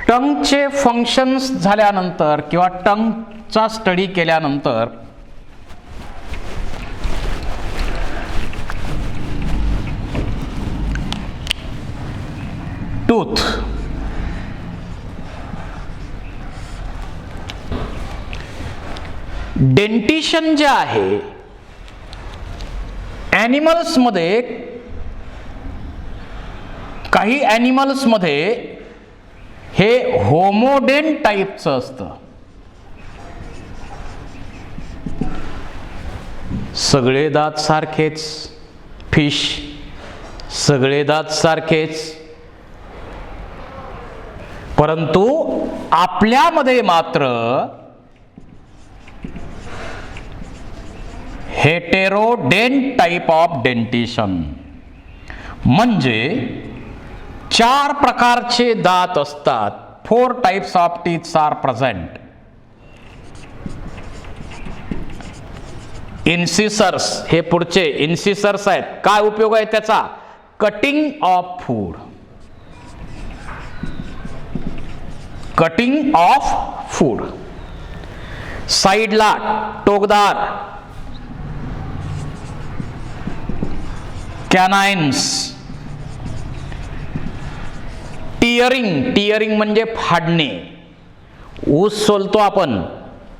टंगचे functions झाल्यानंतर किंवा टंगचा study केल्यानंतर टूथ, डेंटिशन जे आहे ॲनिमल्समध्ये, काही ॲनिमल्समध्ये हे होमोडेंट टाईपचं असतं. सगळे दात सारखेच, फिश सगळे दात सारखेच, परंतु आपल्यामध्ये मात्र हेटेरोडेंट टाइप ऑफ डेंटिशन, म्हणजे 4 प्रकारचे दात असतात. 4 types of teeths are present. Incisors, हे पुढचे इन्सिसर्स आहेत. काय उपयोग आहे त्याचा? Cutting of food, cutting of food. साइडला टोकदार कॅनाइन्स. टिअरिंग, टिअरिंग म्हणजे फाडणे, ऊस सोलतो आपण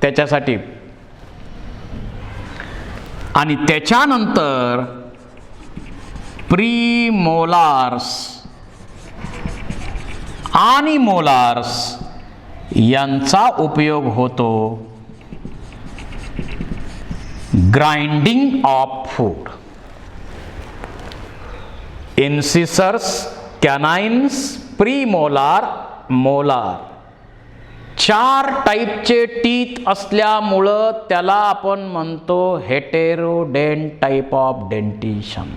त्याच्यासाठी. आणि त्याच्यानंतर प्रीमोलार्स आणि मोलार्स यांचा उपयोग होतो grinding of food. Incisors, canines, premolar, molar, 4 टाईपचे टीथ असल्यामुळं त्याला आपण म्हणतो हेटेरोडेंट टाइप ऑफ डेंटिशन.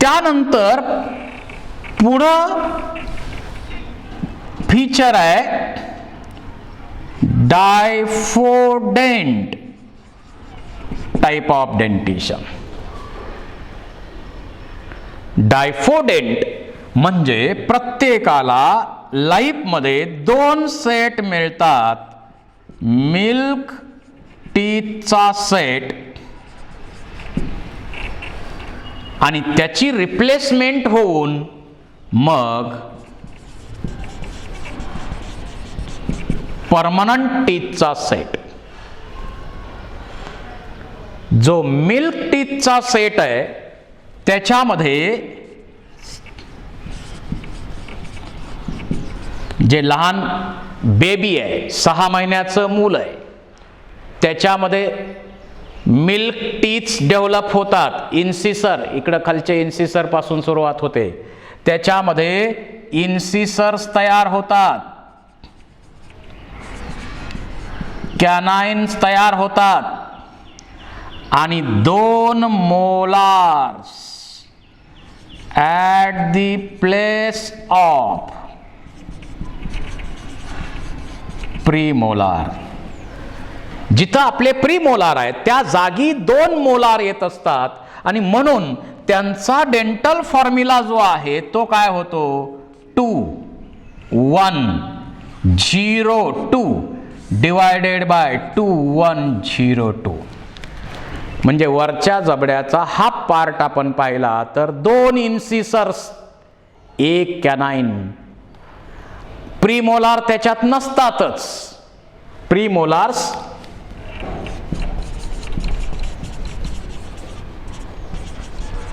त्यानंतर पुढं फीचर आहे डायफोडेंट टाइप ऑफ डेंटिशन. डायफोडेंट म्हणजे प्रत्येकाला लाईफमध्ये 2 सेट मिळतात. मिल्क टीथचा सेट आणि त्याची रिप्लेसमेंट होऊन मग परमनंट टीथचा सेट. जो मिल्क टीथचा सेट आहे त्याच्यामध्ये जे लहान बेबी आहे, 6 महिन्याचं मूल आहे, त्याच्यामध्ये मिल्क टीथ्स डेव्हलप होतात. इन्सिसर, इकडं खालच्या इन्सिसर पासून सुरुवात होते, त्याच्यामध्ये इन्सिसर्स तयार होतात, कॅनाइन्स तयार होतात आणि 2 molars at the place of premolar. जिथं आपले प्रीमोलार आहेत त्या जागी 2 मोलार येत असतात आणि म्हणून त्यांचा डेंटल फॉर्म्युला जो आहे तो काय होतो? 2 1 0 2 डिवायडेड बाय 2 1 0 2. म्हणजे वरच्या जबड्याचा हाफ पार्ट आपण पाहिला तर 2 इन्सिसर्स, 1 कॅनाइन. प्रीमोलार त्याच्यात नसतातच. प्रीमोलार्स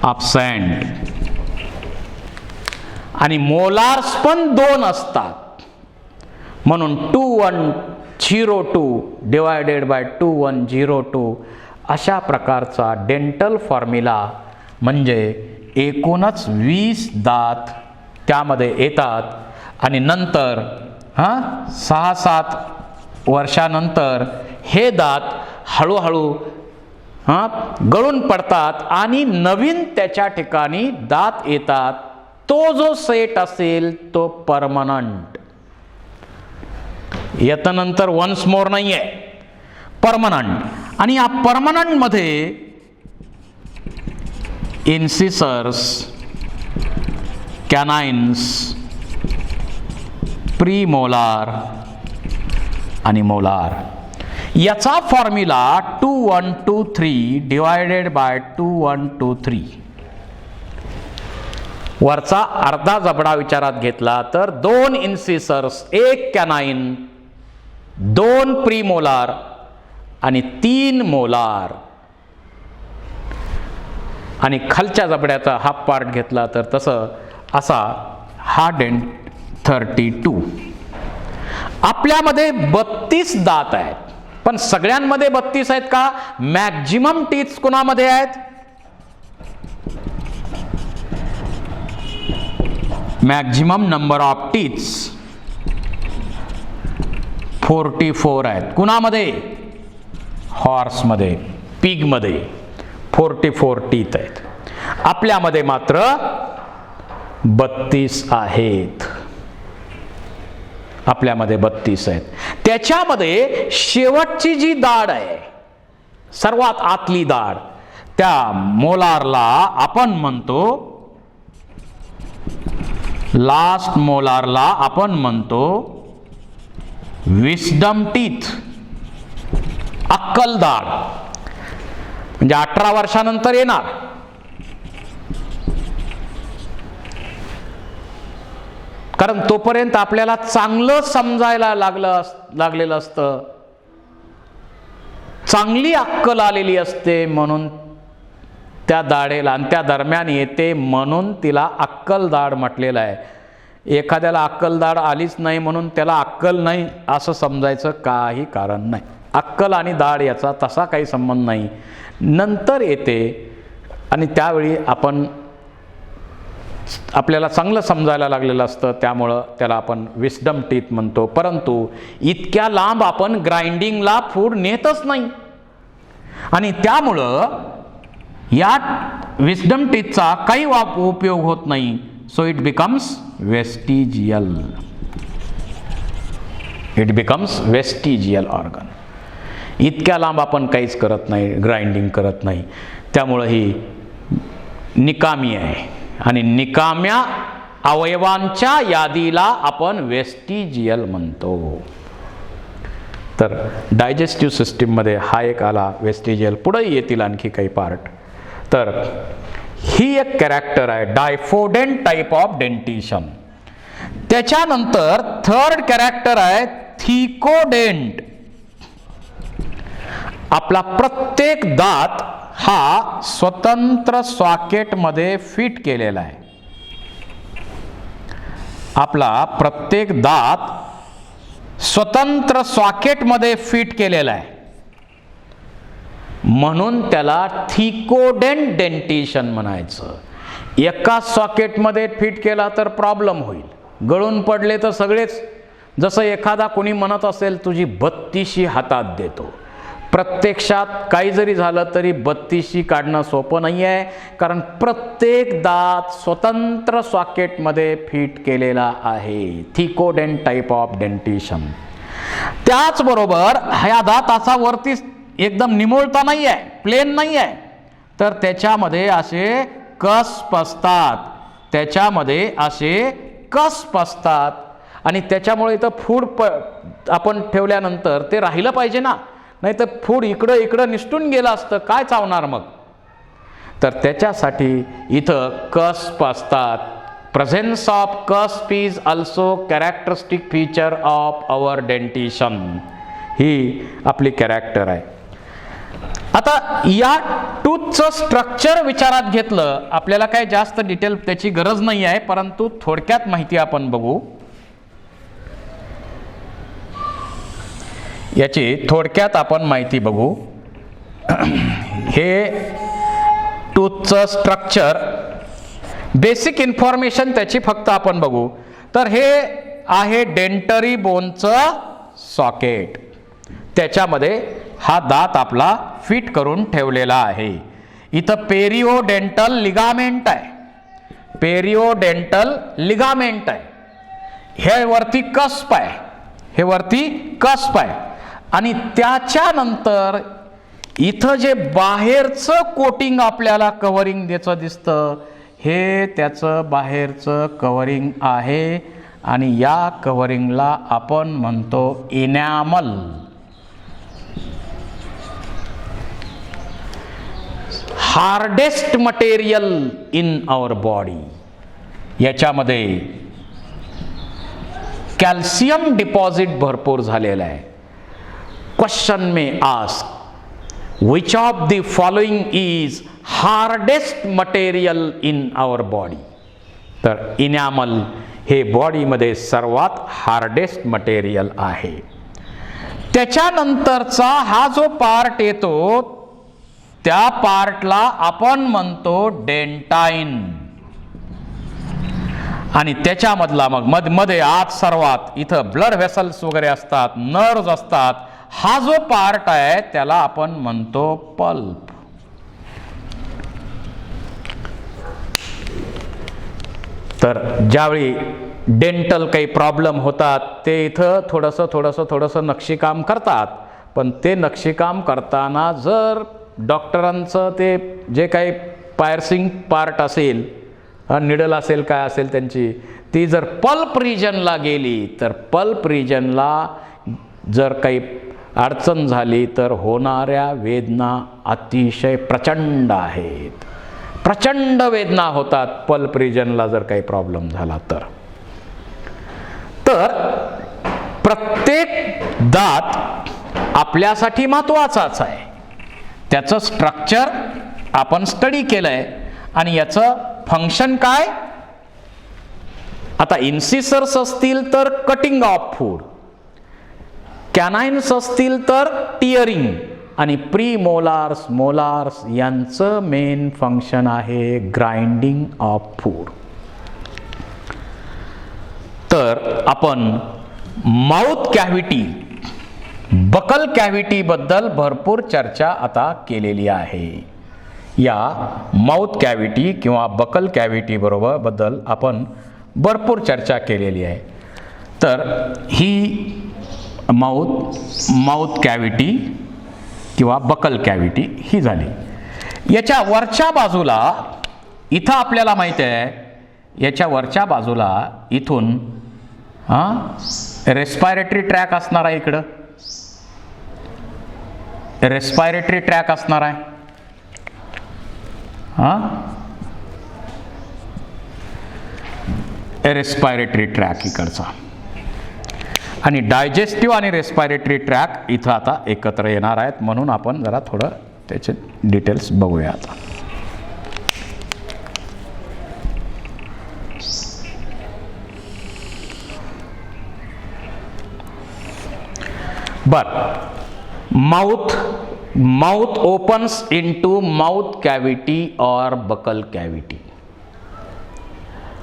absent आणि मोलार्स पण 2 असतात. म्हणून 2 1 0 2 डिवायडेड बाय 2 1 0 2 अशा प्रकारचा डेंटल फॉर्म्युला म्हणजे एकूणच 20 दात त्यामध्ये येतात. आणि नंतर 6-7 वर्षानंतर हे दात हळूहळू गळून पडतात आणि नवीन त्याच्या ठिकाणी दात येतात. तो जो सेट असेल तो परमनंट. याच्यानंतर वन्स मोर नाही आहे, परमनंट. आणि या परमनंट मध्ये इन्सिसर्स, कॅनाइन्स, प्रीमोलार आणि मोलार. याचा फॉर्म्युला 2123 डिवायडेड बाय 2123. वरचा अर्धा जबडा विचारात घेतला तर 2 इन्सिसर्स, 1 कॅनाइन, 2 प्रीमोलार आणि 3 मोलार. आणि खालच्या जबड्याचा हाफ पार्ट घेतला तर तसं असा हा डेंट 32. आपल्यामध्ये 32 दात आहेत, पण सगळ्यांमध्ये 32 आहेत का? मॅक्झिमम टीथ कोणामध्ये आहेत? मॅक्झिमम नंबर ऑफ टीथ्स 44 आहेत. कुणामध्ये? हॉर्समध्ये, पिगमध्ये 44 टीथ आहेत. आपल्यामध्ये मात्र 32 आहेत. आपल्यामध्ये 32 आहेत. त्याच्यामध्ये शेवटची जी दाढ आहे, सर्वात आतली दाढ, त्या मोलारला आपण म्हणतो, लास्ट मोलारला आपण म्हणतो विस्डम टीथ, अक्कल दाढ. म्हणजे 18 वर्षानंतर येणार. कारण तोपर्यंत आपल्याला चांगलं समजायला लागलेलं असतं, चांगली अक्कल आलेली असते, म्हणून त्या दाढेला आणि त्या दरम्यान येते म्हणून तिला अक्कल दाढ म्हटलेलं आहे. एखाद्याला अक्कल दाढ आलीच नाही म्हणून त्याला अक्कल नाही असं समजायचं काही कारण नाही. अक्कल आणि दाढ याचा तसा काही संबंध नाही, नंतर येते. आणि त्यावेळी आपल्याला चांगलं समजायला लागलेलं असतं, त्यामुळं त्याला आपण विस्डम टीथ म्हणतो. परंतु इतक्या लांब आपण ग्राइंडिंगला फूड नेतच नाही, आणि त्यामुळं या विस्डम टीथचा काही उपयोग होत नाही. So it becomes vestigial. It becomes vestigial organ. इतक्या लांब आपण काहीच करत नाही, ग्राइंडिंग करत नाही, त्यामुळं ही निकामी आहे. आणि निकाम्या अवयवांच्या यादीला आपण वेस्टिजियल म्हणतो. तर डायजेस्टिव्ह सिस्टीममध्ये हा एक आला वेस्टिजियल. पुढे येतील आणखी काही पार्ट. तर ही एक कॅरेक्टर आहे, डायफोडेंट टाइप ऑफ डेंटिशन. त्याच्यानंतर थर्ड कॅरेक्टर आहे थिकोडेंट. आपला प्रत्येक दात हा स्वतंत्र सॉकेटमध्ये फिट केलेला आहे. आपला प्रत्येक दात स्वतंत्र सॉकेटमध्ये फिट केलेला आहे, म्हणून त्याला थिकोडेंट डेंटिशन म्हणायचं. एका सॉकेटमध्ये फिट केला तर प्रॉब्लेम होईल, गळून पडले तर सगळेच. जसं एखादा कोणी म्हणत असेल तुझी 32शी हातात देतो, प्रत्यक्षात काही जरी झालं तरी 32शी काढणं सोपं नाही आहे, कारण प्रत्येक दात स्वतंत्र सॉकेटमध्ये फिट केलेला आहे. थिकोडेंट टाइप ऑफ डेंटिशन. त्याचबरोबर ह्या दाताचा वरती एकदम निमुळता नाही आहे, प्लेन नाही आहे, तर त्याच्यामध्ये असे कस्प असतात. त्याच्यामध्ये असे कस्प असतात, आणि त्याच्यामुळे इथं फूड आपण ठेवल्यानंतर ते राहिलं पाहिजे ना, नाही तर फूड इकडं इकडं निसटून गेलं असतं, काय चावणार मग. तर त्याच्यासाठी इथं कस्प असतात. Presence of cusp is also characteristic feature of our dentition. ही आपली कॅरेक्टर आहे. आता या टूथचं स्ट्रक्चर विचारात घेतलं, आपल्याला काय जास्त डिटेल त्याची गरज नाही आहे, परंतु थोडक्यात माहिती आपण बघू. याची थोडक्यात आपण माहिती बघू. हे टूथचं स्ट्रक्चर, बेसिक इन्फॉर्मेशन त्याची फक्त आपण बघू. तर हे आहे डेंटरी बोनचं सॉकेट. त्याच्यामध्ये हा दात आपला फिट करून ठेवलेला आहे. इथं पेरिओडेंटल लिगामेंट आहे, पेरिओडेंटल लिगामेंट आहे. हे वरती कस्प आहे, हे वरती कस्प आहे. आणि त्याच्यानंतर इथं जे बाहेरचं कोटिंग आपल्याला कव्हरिंग द्यायचं दिसतं, हे त्याचं बाहेरचं कव्हरिंग आहे आणि या कव्हरिंगला आपण म्हणतो enamel. Hardest material in our body. याच्यामध्ये कॅल्शियम डिपॉझिट भरपूर झालेलं आहे. Question may ask which of the following is hardest material in our body. तर इनॅमल हे बॉडीमध्ये सर्वात हार्डेस्ट मटेरियल आहे. त्याच्यानंतरचा हा जो पार्ट येतो त्या पार्टला आपण म्हणतो डेंटाइन. आणि त्याच्यामधला मग मध्ये आत सर्वात इथं ब्लड व्हेसल्स वगैरे असतात, नर्व्स असतात. हा जो पार्ट आहे त्याला आपण म्हणतो पल्प. तर ज्यावेळी डेंटल काही प्रॉब्लेम होतात ते इथं थोडंसं नक्षीकाम करतात. पण ते नक्षीकाम करताना जर डॉक्टरांचं ते जे काही पायर्सिंग पार्ट असेल, निडल असेल, काय असेल त्यांची, ती जर पल्प रिजनला गेली तर पल्प रिजनला जर काही अडचण झाली तर होणाऱ्या वेदना अतिशय प्रचंड आहेत. प्रचंड वेदना होतात पल्प रिजनला जर काही प्रॉब्लेम झाला तर. तर प्रत्येक दात आपल्यासाठी महत्त्वाचाच आहे. त्याचं स्ट्रक्चर आपण स्टडी केलंय आणि याचं फंक्शन काय. आता इन्सिसर्स असतील तर कटिंग ऑफ फूड, कॅनाइन्स असतील तर टिअरिंग, आणि प्रीमोलार्स मोलार्स यांचं मेन फंक्शन आहे ग्राइंडिंग ऑफ फूड. तर आपण माउथ कॅव्हिटी, बकल कॅव्हिटी बद्दल भरपूर चर्चा आता केलेली आहे. या माउथ कॅव्हिटी किंवा बकल कॅव्हिटी बद्दल आपण भरपूर चर्चा केलेली आहे. तर ही माउथ कॅव्हिटी किंवा बकल कॅव्हिटी ही झाली. याच्या वरच्या बाजूला इथं आपल्याला माहिती आहे, याच्या वरच्या बाजूला इथून रेस्पायरेटरी ट्रॅक असणार आहे. इकडं रेस्पायरेटरी ट्रॅक असणार आहे. रेस्पायरेटरी ट्रॅक इकडचा, आणि डायजेस्टिव्ह आणि रेस्पायरेटरी ट्रॅक इथं आता एकत्र येणार आहेत. म्हणून आपण जरा थोडं त्याचे डिटेल्स बघूया आता. Mouth opens into mouth cavity or buccal cavity.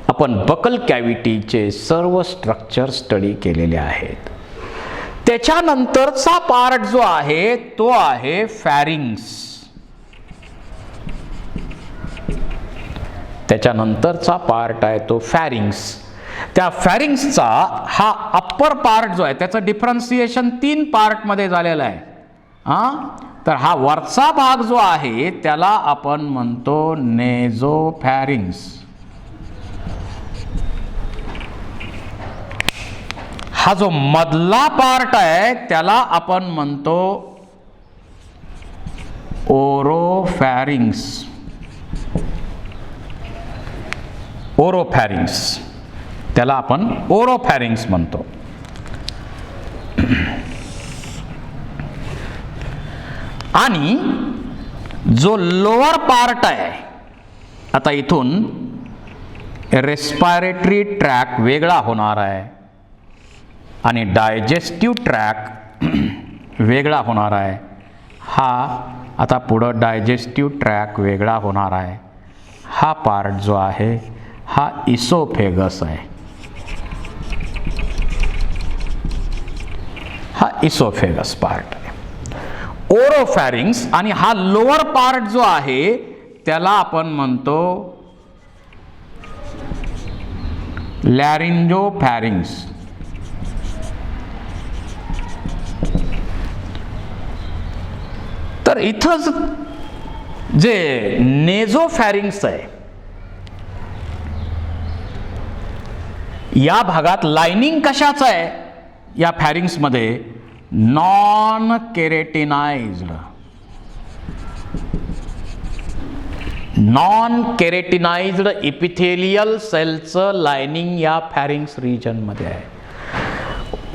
आपण बकल कॅव्हिटीचे सर्व स्ट्रक्चर स्टडी केलेले आहेत. त्याच्यानंतरचा पार्ट जो आहे तो आहे फॅरिंग्स. त्याच्यानंतरचा पार्ट आहे तो फॅरिंग्स. त्या फॅरिंग्सचा हा अप्पर पार्ट जो आहे त्याचं डिफरन्सिएशन 3 पार्टमध्ये झालेलं आहे. तर हा वरचा भाग जो आहे त्याला आपण म्हणतो नेझोफॅरिंग्स. हा जो मधला पार्ट आहे त्याला आपण म्हणतो ओरोफॅरिंग्स. ओरोफॅरिंग्स त्याला आपण ओरोफॅरिंग्स म्हणतो. आणि जो लोअर पार्ट आहे, आता इथून रेस्पायरेटरी ट्रॅक वेगळा होणार आहे आणि डायजेस्टिव्ह ट्रॅक वेगळा होणार आहे. हा आता पुढं डायजेस्टिव्ह ट्रॅक वेगळा होणार आहे. हा पार्ट जो आहे हा इसोफेगस आहे. हा इसोफेगस पार्ट आहे. ओरोफॅरिंग्स आणि हा लोअर पार्ट जो आहे त्याला आपण म्हणतो लॅरिंजोफॅरिंग्स. तर इथं जे नेझोफॅरिंग्स आहे या भागात लाइनिंग कशाचं आहे? या फॅरिंग्समध्ये नॉन केरेटिनाइज्ड, नॉन केरेटिनाइज्ड इपिथेलियल सेलचं लाइनिंग या फॅरिंग्स रिजन मध्ये आहे.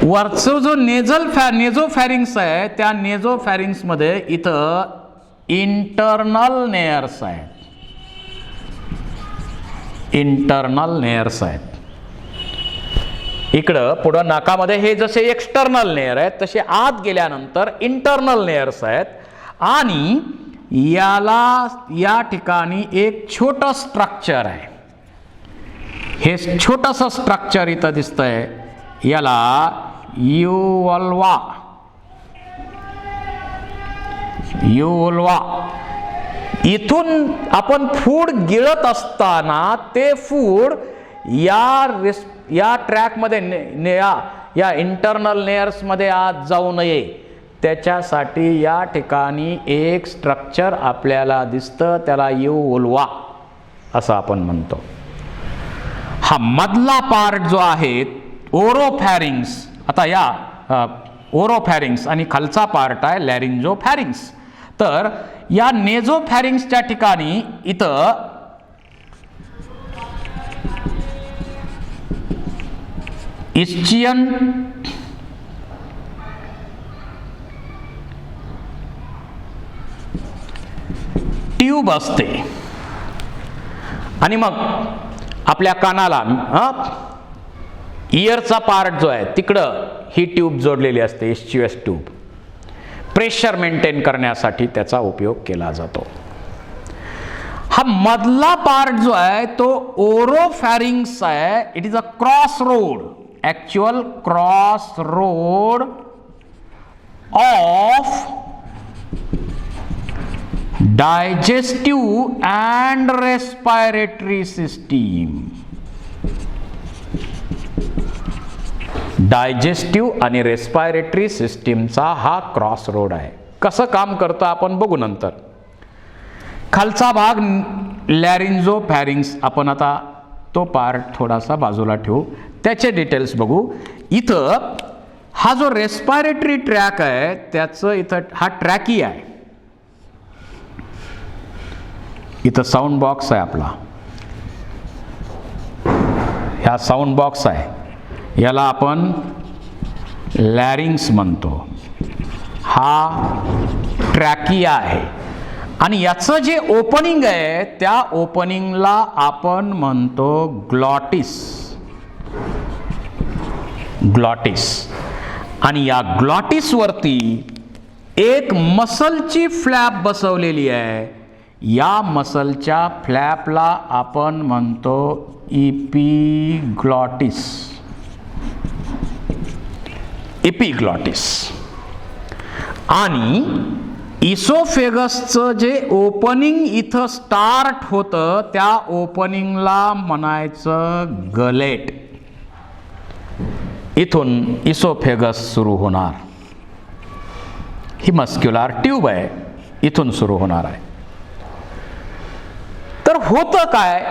वरचं जो नेझो फॅरिंग्स आहे त्या नेझो फॅरिंग्स मध्ये इथं इंटरनल नेअर्स आहेत, इंटरनल नेअर्स आहेत. इकडं पुढं नाकामध्ये हे जसे एक्सटर्नल नेअर आहेत तसे आत गेल्यानंतर इंटरनल नेअर्स आहेत. आणि याला या ठिकाणी एक छोटं स्ट्रक्चर आहे. हे छोटंसं स्ट्रक्चर इथं दिसतंय, याला युवल्वा, युवल्वा. इथून आपण फूड गिळत असताना ते फूड या ट्रॅकमध्ये या इंटरनल नेअर्स मध्ये आत जाऊ नये त्याच्यासाठी या ठिकाणी एक स्ट्रक्चर आपल्याला दिसतं, त्याला युवल्वा असं आपण म्हणतो. हा मधला पार्ट जो आहे ओरोफॅरिंग्स, आता या ओरोफॅरिंग्स आणि खालचा पार्ट आहे लॅरिंजोफॅरिंग्स. तर या नेझोफॅरिंग्सच्या ठिकाणी इथं इस्चियन ट्यूब असते आणि मग आपल्या कानाला इयरचा पार्ट जो आहे तिकडं ही ट्यूब जोडलेली असते, इस्चियस ट्यूब. प्रेशर मेंटेन करण्यासाठी त्याचा उपयोग केला जातो. हा मधला पार्ट जो आहे तो ओरोफॅरिंग्स आहे. It is a cross road, actual cross road of digestive and respiratory system. Digestive आणि रेस्पायरेटरी सिस्टीमचा हा क्रॉस रोड आहे. कसं काम करतं आपण बघू नंतर. खालचा भाग लॅरिंजोफॅरिंग्स, आपण आता तो पार्ट थोडासा बाजूला ठेवू, त्याचे डिटेल्स बघू. इथं हा जो रेस्पायरेटरी ट्रॅक आहे त्याचं इथं हा ट्रॅकी आहे. इथं साऊंड बॉक्स आहे आपला, ह्या साऊंड बॉक्स आहे, याला आपण लॅरिंग्स म्हणतो. हा ट्रॅकिया आहे आणि याचं जे ओपनिंग आहे त्या ओपनिंगला आपण म्हणतो ग्लॉटिस, ग्लॉटिस. आणि या ग्लॉटिस वरती एक मसलची फ्लॅप बसवलेली आहे. या मसलच्या फ्लॅपला आपण म्हणतो इपिग्लॉटिस, इपिग्लॉटिस. आणि इसोफेगसचं जे ओपनिंग इथं स्टार्ट होतं त्या ओपनिंगला म्हणायचं गलेट. इथून इसोफेगस सुरू होणार. ही मस्क्युलर ट्यूब आहे, इथून सुरू होणार आहे. तर होतं काय?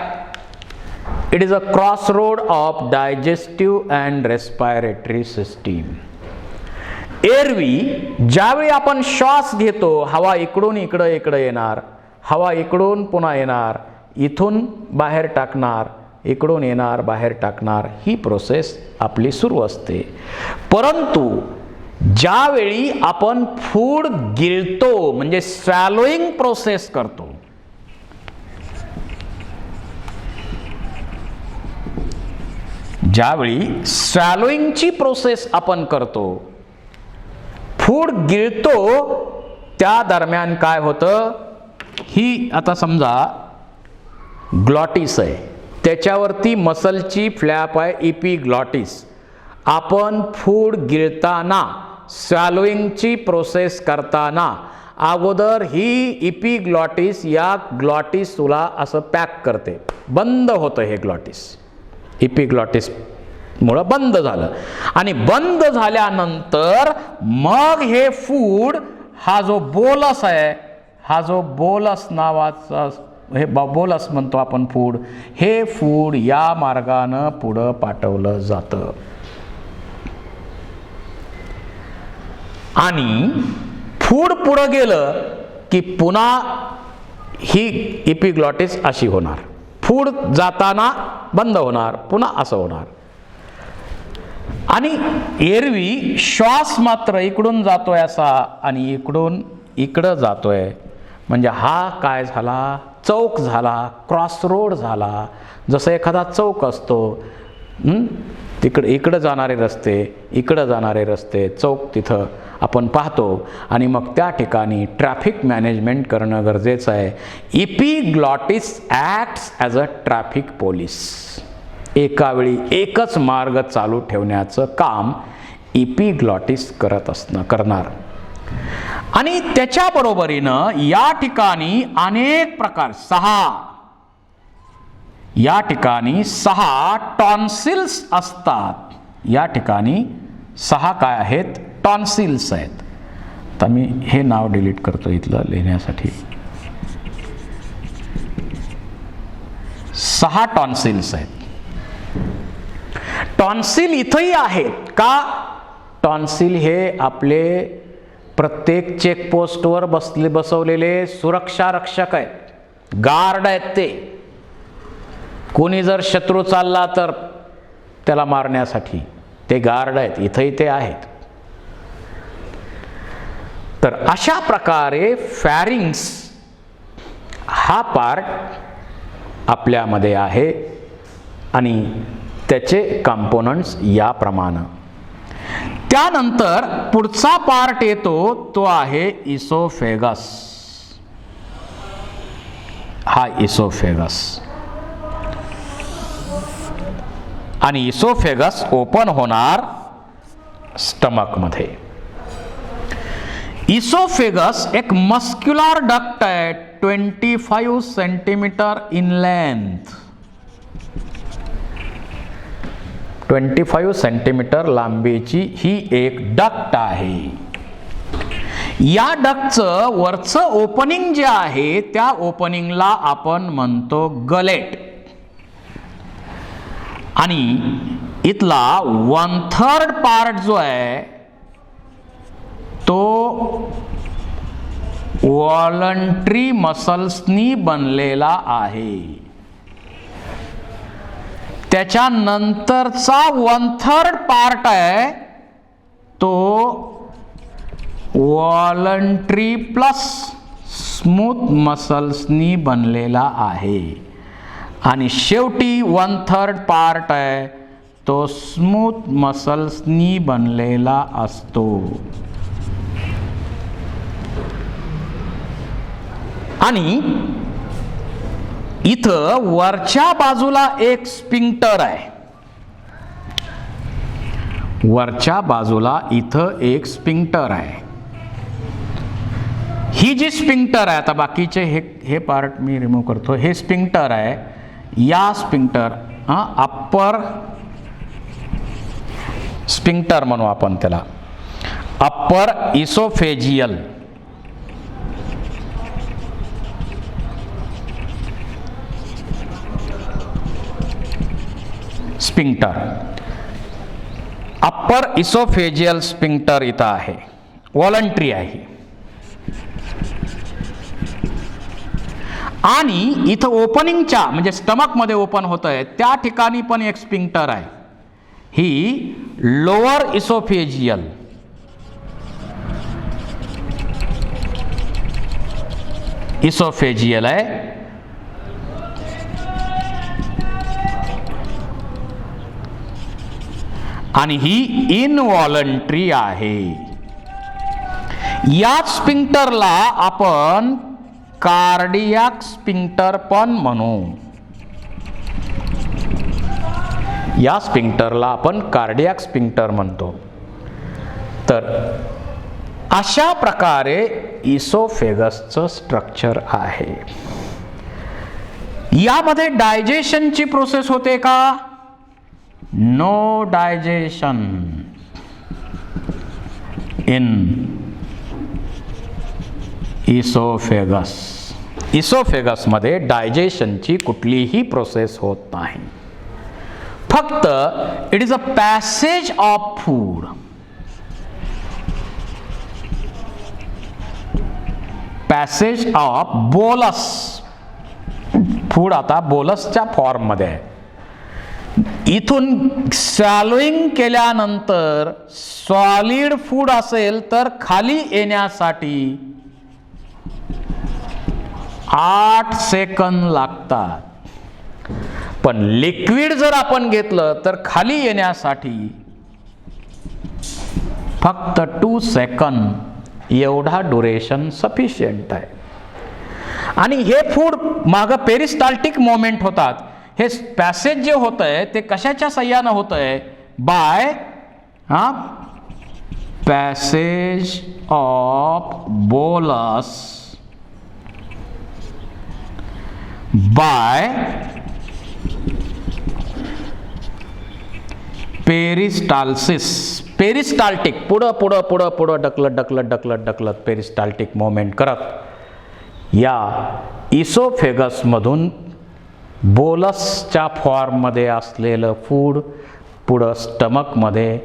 It is a cross road of digestive and respiratory system. एरवी ज्यावेळी आपण श्वास घेतो, हवा इकडून इकडं येणार, हवा इकडून पुन्हा येणार, इथून बाहेर टाकणार, इकडून येणार बाहेर टाकणार, ही प्रोसेस आपली सुरू असते. परंतु ज्यावेळी आपण फूड गिळतो म्हणजे स्वॅलोइंग प्रोसेस करतो, ज्यावेळी स्वॅलोइंगची प्रोसेस आपण करतो, फूड गिळतो, त्या दरम्यान काय होतं? ही आता समजा ग्लॉटिस आहे, त्याच्यावरती मसलची फ्लॅप आहे इपिग्लॉटिस. आपण फूड गिळताना स्वॅलोइंगची प्रोसेस करताना अगोदर ही इपिग्लॉटिस या ग्लॉटिसला असं पॅक करते, बंद होतं हे ग्लॉटिस. इपिग्लॉटिस मुळे बंद झालं आणि बंद झाल्यानंतर मग हे फूड, हा जो बोलस आहे, हा जो बोलस नावाचा हे बोलस म्हणतो आपण फूड, हे फूड या मार्गानं पुढं पाठवलं जातं. आणि फूड पुढं गेलं की पुन्हा ही इपिग्लॉटिस अशी होणार, फूड जाताना बंद होणार, पुन्हा असं होणार. आणि एरवी श्वास मात्र इकडून जातोय असा आणि इकडून इकडं जातोय, म्हणजे हा काय झाला, चौक झाला, क्रॉस रोड झाला. जसं एखादा चौक असतो, इकडं जाणारे रस्ते, इकडं जाणारे रस्ते, चौक तिथं आपण पाहतो. आणि मग त्या ठिकाणी ट्रॅफिक मॅनेजमेंट करणं गरजेचं आहे. Epiglottis acts as a traffic police. एका वेळी एकच मार्ग चालू ठेवण्याचं काम इपिग्लॉटिस करणार. आणि त्याच्या बरोबरीनं या ठिकाणी अनेक प्रकार, या ठिकाणी 6 टॉन्सिल्स असतात. या ठिकाणी 6 काय आहेत, टॉन्सिल्स आहेत. तर मी हे नाव डिलीट करतो इथलं लिहिण्यासाठी. 6 टॉन्सिल्स आहेत. टॉन्सिल इथंही आहेत का, टॉन्सिल हे आपले प्रत्येक चेकपोस्टवर बसवलेले सुरक्षा रक्षक आहेत, गार्ड आहेत. ते कोणी जर शत्रू चालला तर त्याला मारण्यासाठी ते गार्ड आहेत, इथंही ते आहेत. तर अशा प्रकारे फॅरिंग्स हा पार्ट आपल्यामध्ये आहे आणि त्याचे कंपोनंट्स याप्रमाणे. त्यानंतर पुढचा पार्ट येतो तो आहे इसोफेगस. हा इसोफेगस. आणि इसोफेगस ओपन होणार स्टमक मध्ये. इसोफेगस एक मस्क्युलर डक्ट आहे, 25 सेंटीमीटर इन लेंथ, 25 सेंटीमीटर लांबीची ही एक डक्ट आहे. या डक्टचं वरचं ओपनिंग जे आहे त्या ओपनिंगला आपण म्हणतो गलेट. आणि इथला 1/3 पार्ट जो आहे तो व्हॉलंटरी मसल्सनी बनलेला आहे. त्याच्यानंतरचा 1/3 पार्ट आहे तो व्हॉलंटरी प्लस स्मूथ मसल्सनी बनलेला आहे. आणि शेवटी 1/3 पार्ट आहे तो स्मूथ मसल्सनी बनलेला असतो. आणि इथं वरच्या बाजूला एक स्पिंक्टर आहे. वरच्या बाजूला इथं एक स्पिंक्टर आहे. ही जी स्पिंक्टर आहे, आता बाकीचे हे पार्ट मी रिमूव्ह करतो. हे स्पिंक्टर आहे. या स्पिंक्टर अप्पर स्पिंक्टर म्हणू आपण त्याला, upper oesophageal sphincter. Upper oesophageal sphincter इथं आहे, व्हॉलंटरी आहे. आणि इथं ओपनिंगच्या म्हणजे स्टमक मध्ये ओपन होत आहे त्या ठिकाणी पण एक स्पिंक्टर आहे. ही लोअर इसोफेजियल आहे. आणि ही इनव्हॉलंटरी आहे. या स्पिंक्टरला आपण कार्डियाक स्पिंक्टर पण म्हणू. या स्पिंक्टरला आपण कार्डियाक स्पिंक्टर म्हणतो. तर अशा प्रकारे इसोफेगसचं स्ट्रक्चर आहे. यामध्ये डायजेशनची प्रोसेस होते का? No digestion in oesophagus. इसोफेगसमध्ये डायजेशनची कुठलीही प्रोसेस होत नाही. फक्त it is a passage of food. Passage of bolus. Food आता बोलसच्या फॉर्ममध्ये आहे. इथून स्वॅलोइंग केल्यानंतर सॉलिड फूड असेल तर खाली येण्यासाठी 8 सेकंद लागतात. पण लिक्विड जर आपण घेतलं तर खाली येण्यासाठी फक्त 2 सेकंद एवढा ड्युरेशन सफिशियंट आहे. आणि हे फूड मागं पेरिस्टाल्टिक मोमेंट होतात. हे पॅसेज जे होत आहे ते कशाच्या सहाय्यानं होत आहे? बाय पॅसेज ऑफ बोलस बाय पेरिस्टाल्सिस. पेरिस्टाल्टिक पुढं पुढं पुढं पुढं ढकलत ढकलत ढकलत ढकलत पेरिस्टाल्टिक मोमेंट करत या इसोफेगसमधून बोलसच्या फॉर्ममध्ये असलेलं फूड पुढं स्टमकमध्ये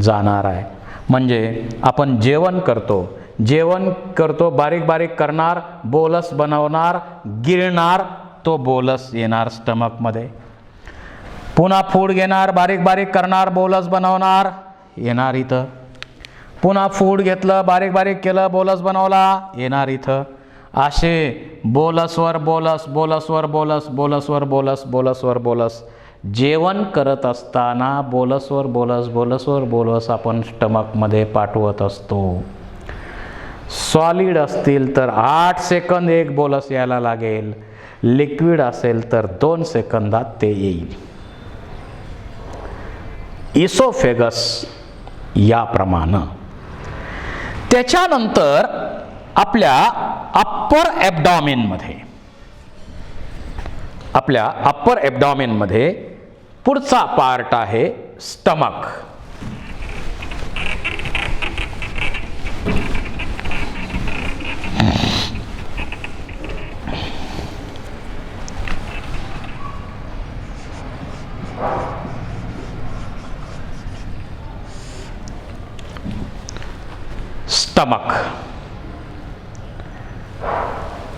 जाणार आहे. म्हणजे आपण जेवण करतो बारीक बारीक करणार, बोलस बनवणार, गिळणार, तो बोलस येणार स्टमकमध्ये. पुन्हा फूड घेणार, बारीक बारीक करणार, बोलस बनवणार, येणार इथं. पुन्हा फूड घेतलं, बारीक बारीक केलं, बोलस बनवला, येणार इथं. असे बोलसवर बोलस, बोलसवर बोलस, बोलसवर बोलस, बोलसवर बोलस. जेवण करत असताना बोलसवर बोलस, बोलसवर बोलस आपण स्टमकमध्ये पाठवत असतो. सॉलिड असतील तर 8 सेकंद एक बोलस यायला लागेल. लिक्विड असेल तर 2 सेकंदात ते येईल. इसोफेगस याप्रमाणे. त्याच्यानंतर आपल्या अप्पर ॲब्डॉमेनमध्ये पुढचा पार्ट आहे stomach. Stomach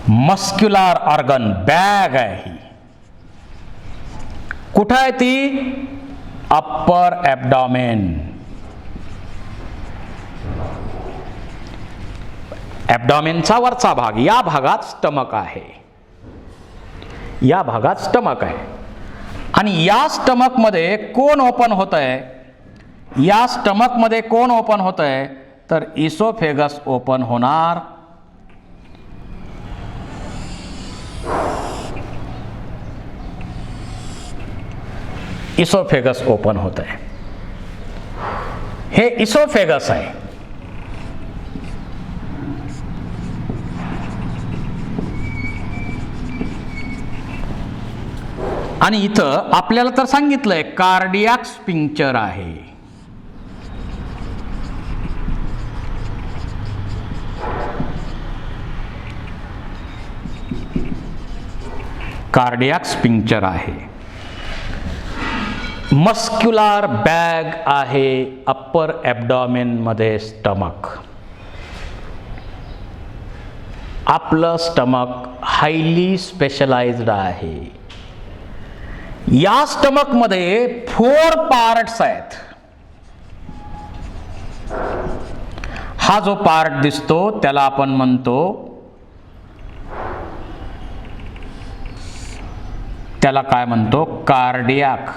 muscular organ bag आहे ही. कुठं आहे ती? अप्पर ॲब्डॉमेन. ॲब्डॉमेनचा वरचा भाग, या भागात स्टमक आहे. या भागात स्टमक आहे. आणि या स्टमकमध्ये कोण ओपन होत आहे? या स्टमकमध्ये कोण ओपन होत आहे? तर इसोफेगस ओपन होणार. इसोफेगस ओपन होत आहे. हे इसोफेगस आहे. आणि इथं आपल्याला तर सांगितलंय कार्डियाक स्फिंक्टर आहे. कार्डियाक स्फिंक्टर आहे. मस्क्युलर बॅग आहे अप्पर ॲब्डॉमेन मध्ये स्टमक. आपलं स्टमक हायली स्पेशलाइज्ड आहे. या स्टमक मध्ये 4 पार्ट्स आहेत. हा जो पार्ट दिसतो त्याला आपण म्हणतो, त्याला काय म्हणतो? Cardiac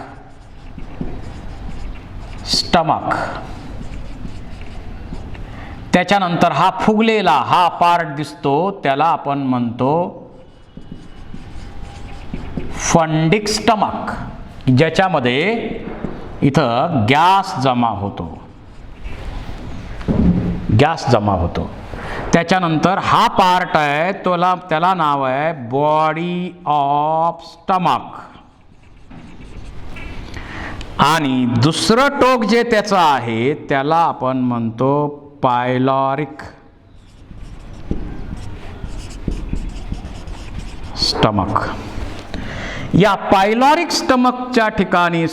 stomach. त्याच्यानंतर हा फुगलेला हा पार्ट दिसतो त्याला आपण म्हणतो फंडिक स्टमक, ज्याच्यामध्ये इथं गॅस जमा होतो. त्याच्यानंतर हा पार्ट आहे त्याला नाव आहे बॉडी ऑफ स्टमक. आणि दुसरं टोक जे त्याचं आहे त्याला आपण म्हणतो पायलॉरिक स्टमक. या पायलॉरिक स्टमकच्या ठिकाणी